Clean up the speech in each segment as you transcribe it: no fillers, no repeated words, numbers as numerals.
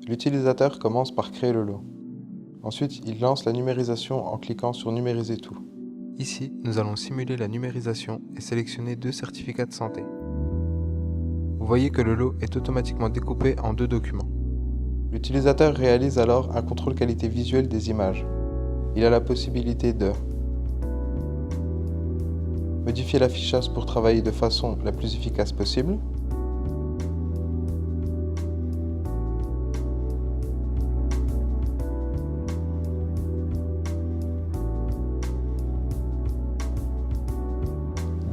L'utilisateur commence par créer le lot. Ensuite, il lance la numérisation en cliquant sur Numériser tout. Ici, nous allons simuler la numérisation et sélectionner 2 certificats de santé. Vous voyez que le lot est automatiquement découpé en 2 documents. L'utilisateur réalise alors un contrôle qualité visuelle des images. Il a la possibilité de modifier l'affichage pour travailler de façon la plus efficace possible,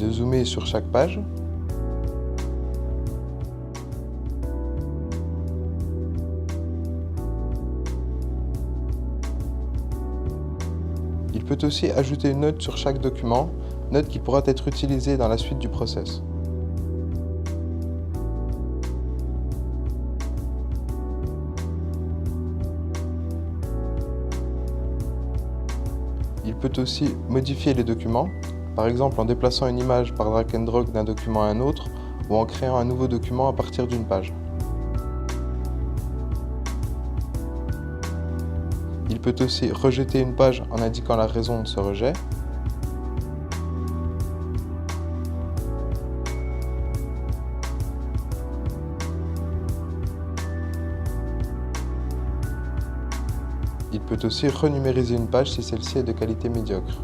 de zoomer sur chaque page, il peut aussi ajouter une note sur chaque document, note qui pourra être utilisée dans la suite du process. Il peut aussi modifier les documents, par exemple en déplaçant une image par drag and drop d'un document à un autre ou en créant un nouveau document à partir d'une page. Il peut aussi rejeter une page en indiquant la raison de ce rejet. Il peut aussi renumériser une page si celle-ci est de qualité médiocre.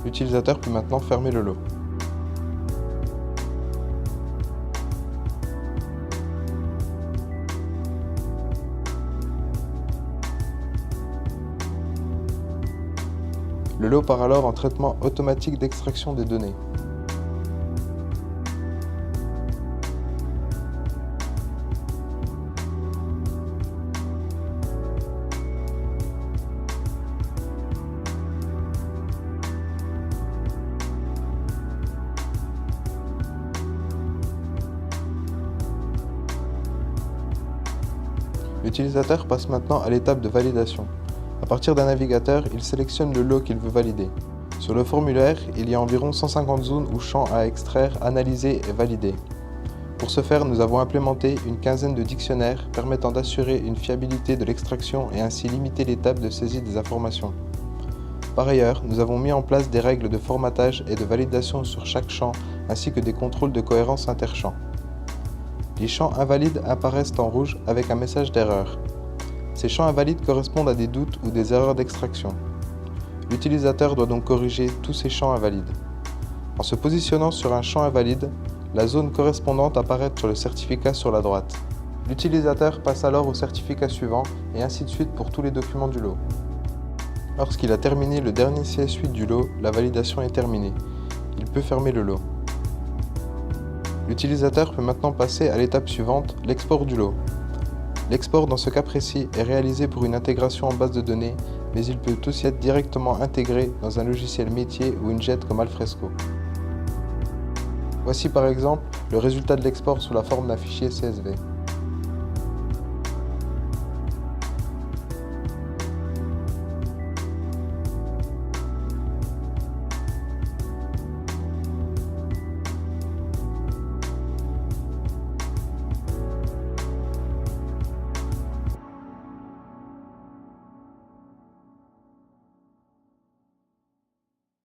L'utilisateur peut maintenant fermer le lot. Le lot part alors en traitement automatique d'extraction des données. L'utilisateur passe maintenant à l'étape de validation. À partir d'un navigateur, il sélectionne le lot qu'il veut valider. Sur le formulaire, il y a environ 150 zones ou champs à extraire, analyser et valider. Pour ce faire, nous avons implémenté une quinzaine de dictionnaires permettant d'assurer une fiabilité de l'extraction et ainsi limiter l'étape de saisie des informations. Par ailleurs, nous avons mis en place des règles de formatage et de validation sur chaque champ ainsi que des contrôles de cohérence interchamps. Les champs invalides apparaissent en rouge avec un message d'erreur. Ces champs invalides correspondent à des doutes ou des erreurs d'extraction. L'utilisateur doit donc corriger tous ces champs invalides. En se positionnant sur un champ invalide, la zone correspondante apparaît sur le certificat sur la droite. L'utilisateur passe alors au certificat suivant et ainsi de suite pour tous les documents du lot. Lorsqu'il a terminé le dernier CS8 du lot, la validation est terminée. Il peut fermer le lot. L'utilisateur peut maintenant passer à l'étape suivante, l'export du lot. L'export dans ce cas précis est réalisé pour une intégration en base de données, mais il peut aussi être directement intégré dans un logiciel métier ou une jet comme Alfresco. Voici par exemple le résultat de l'export sous la forme d'un fichier CSV.